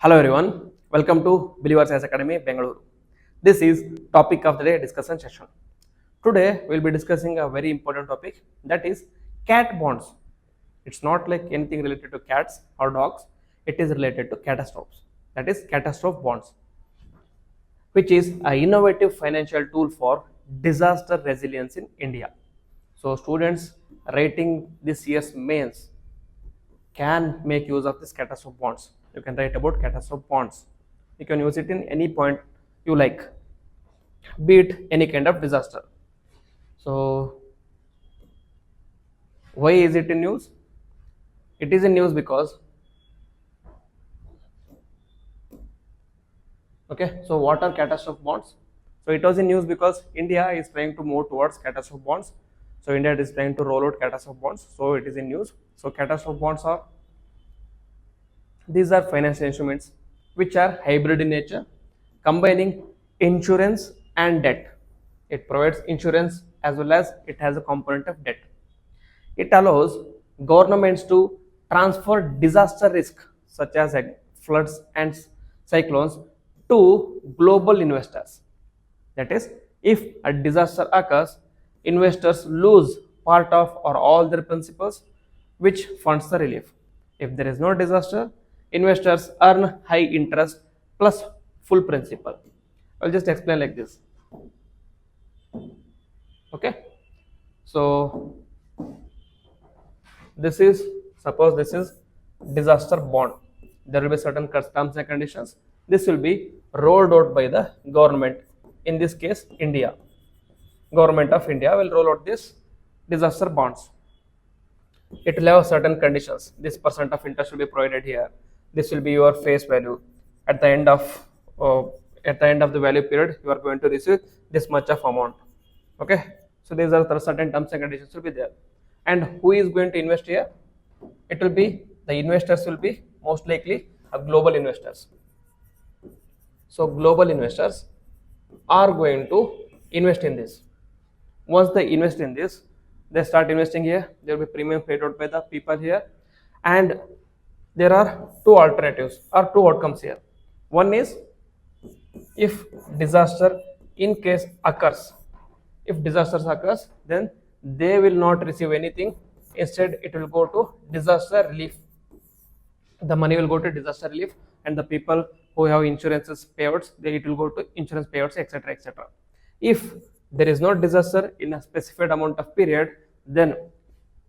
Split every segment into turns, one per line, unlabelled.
Hello everyone, welcome to Believers IAS Academy, Bengaluru. This is topic of the day discussion session. Today we will be discussing a very important topic, that is cat bonds. It's not like anything related to cats or dogs, it is related to catastrophes, that is catastrophe bonds, which is an innovative financial tool for disaster resilience in India. So students writing this year's mains can make use of this catastrophe bonds. You can write about catastrophe bonds. You can use it in any point you like, be it any kind of disaster. So why is it in news? It is in news because, okay, so what are catastrophe bonds? So it was in news because India is trying to move towards catastrophe bonds. So India is trying to roll out catastrophe bonds. So it is in news. So catastrophe bonds are, these are financial instruments which are hybrid in nature, combining insurance and debt. It provides insurance as well as it has a component of debt. It allows governments to transfer disaster risk such as floods and cyclones to global investors. That is, if a disaster occurs, investors lose part of or all their principals, which funds the relief. If there is no disaster, investors earn high interest plus full principal. I'll just explain like this. Okay, so this is, suppose this is disaster bond. There will be certain terms and conditions. This will be rolled out by the government. In this case, India. Government of India will roll out this disaster bonds. It will have certain conditions. This percent of interest will be provided here. This will be your face value. At the end of the value period, you are going to receive this much of amount. Okay. So these are certain terms and conditions will be there. And who is going to invest here? It will be, the investors will be most likely global investors. So global investors are going to invest in this. Once they invest in this, they start investing here. There will be premium paid out by the people here, and there are two alternatives or two outcomes here. One is, if disaster in case occurs, if disasters occurs, then they will not receive anything. Instead, it will go to disaster relief. The money will go to disaster relief, and the people who have insurances payouts, it will go to insurance payouts, etc., etc. If there is no disaster in a specified amount of period, then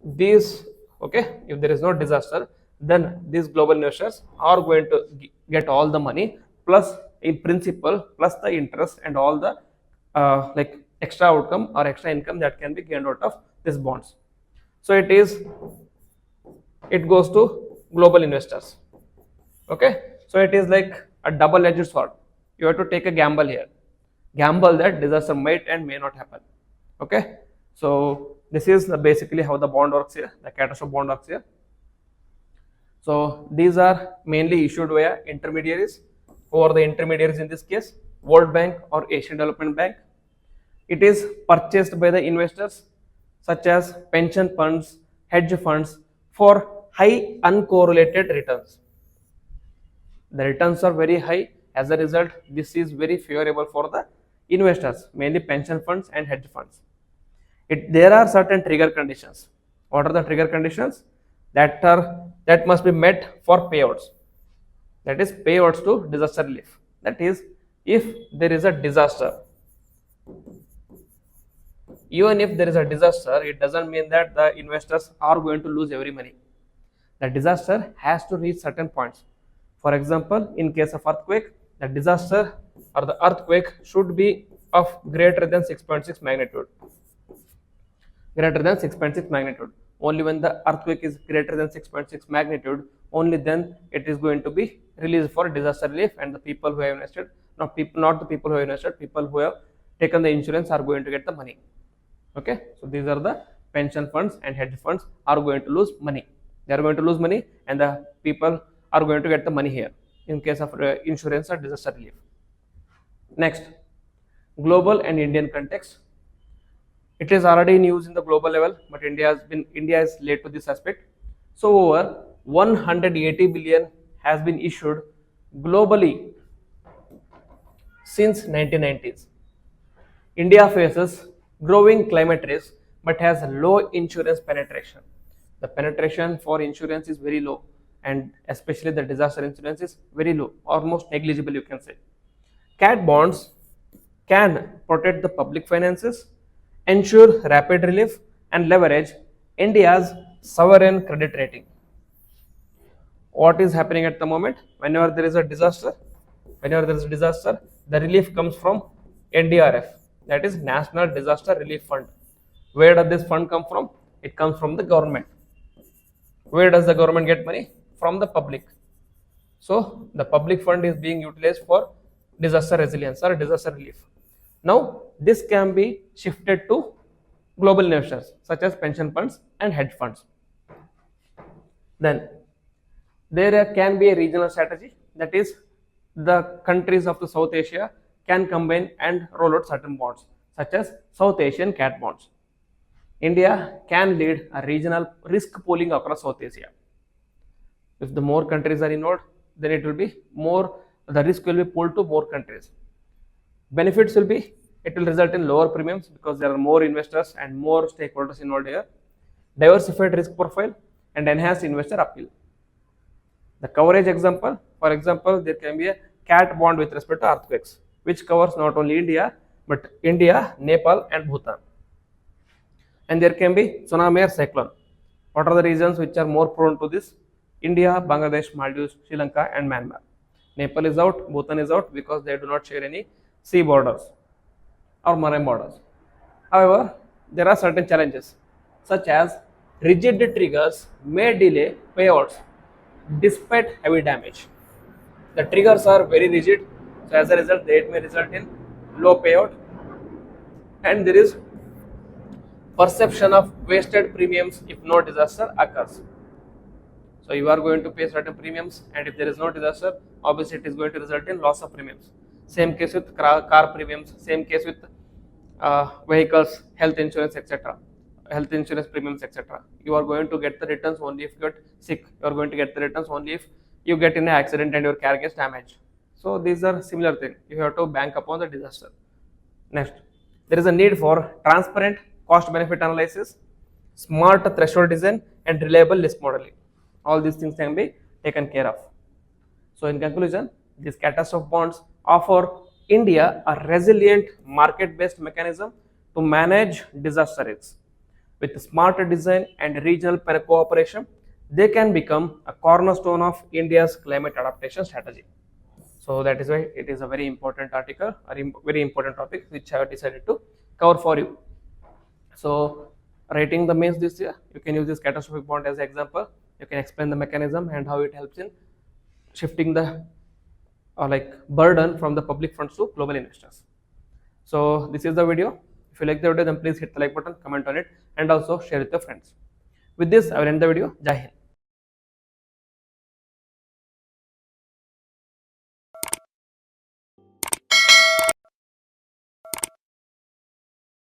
these, okay, if there is no disaster, then these global investors are going to get all the money plus in principal plus the interest and all the like extra outcome or extra income that can be gained out of these bonds. So it goes to global investors. Okay, so it is like a double-edged sword. You have to take a gamble here, gamble that disaster might and may not happen. Okay, so this is basically how the bond works here, the catastrophe bond works here. So these are mainly issued via intermediaries. Who are the intermediaries in this case? World Bank or Asian Development Bank. It is purchased by the investors such as pension funds, hedge funds for high uncorrelated returns. The returns are very high. As a result, this is very favorable for the investors, mainly pension funds and hedge funds. There are certain trigger conditions. What are the trigger conditions? That must be met for payouts. That is payouts to disaster relief. That is, if there is a disaster, even if there is a disaster, it doesn't mean that the investors are going to lose every money. The disaster has to reach certain points. For example, in case of earthquake, the disaster or the earthquake should be of greater than 6.6 magnitude. Greater than 6.6 magnitude. Only when the earthquake is greater than 6.6 magnitude, only then it is going to be released for disaster relief, and the people who have invested, not the people who have invested, people who have taken the insurance are going to get the money. Okay, so these are the pension funds and hedge funds are going to lose money. They are going to lose money, and the people are going to get the money here in case of insurance or disaster relief. Next, global and Indian context. It is already in use in the global level, but India is late to this aspect. So over 180 billion has been issued globally since 1990s. India faces growing climate risk but has low insurance penetration. The penetration for insurance is very low, and especially the disaster insurance is very low, almost negligible, you can say. Cat bonds can protect the public finances, ensure rapid relief, and leverage India's sovereign credit rating. What is happening at the moment? Whenever there is a disaster, the relief comes from NDRF, that is National Disaster Relief Fund. Where does this fund come from? It comes from the government. Where does the government get money? From the public. So the public fund is being utilized for disaster resilience or disaster relief. Now this can be shifted to global investors such as pension funds and hedge funds. Then there can be a regional strategy, that is the countries of the South Asia can combine and roll out certain bonds such as South Asian cat bonds. India can lead a regional risk pooling across South Asia. If the more countries are involved, then it will be more, the risk will be pooled to more countries. Benefits will be, it will result in lower premiums because there are more investors and more stakeholders involved here, diversified risk profile, and enhanced investor appeal. The coverage example, for example, there can be a cat bond with respect to earthquakes, which covers not only India but India, Nepal, and Bhutan. And there can be tsunami or cyclone. What are the regions which are more prone to this? India, Bangladesh, Maldives, Sri Lanka, and Myanmar. Nepal is out, Bhutan is out because they do not share any sea borders or marine borders. However, there are certain challenges such as rigid triggers may delay payouts despite heavy damage. The triggers are very rigid, so as a result, it may result in low payout, and there is perception of wasted premiums if no disaster occurs. So you are going to pay certain premiums, and if there is no disaster, obviously it is going to result in loss of premiums. Same case with car premiums, same case with vehicles, health insurance, etc. Health insurance premiums, etc. You are going to get the returns only if you get sick. You are going to get the returns only if you get in an accident and your car gets damaged. So these are similar things. You have to bank upon the disaster. Next, there is a need for transparent cost benefit analysis, smart threshold design, and reliable risk modeling. All these things can be taken care of. So in conclusion, these catastrophe bonds offer India a resilient market-based mechanism to manage disaster risks. With smarter design and regional cooperation, they can become a cornerstone of India's climate adaptation strategy. So that is why it is a very important article or very important topic which I have decided to cover for you. So writing the mains this year, you can use this catastrophic bond as an example. You can explain the mechanism and how it helps in shifting the burden from the public funds to global investors. So this is the video. If you like the video, then please hit the like button, comment on it, and also share with your friends. With this, I will end the video. Jai Hind.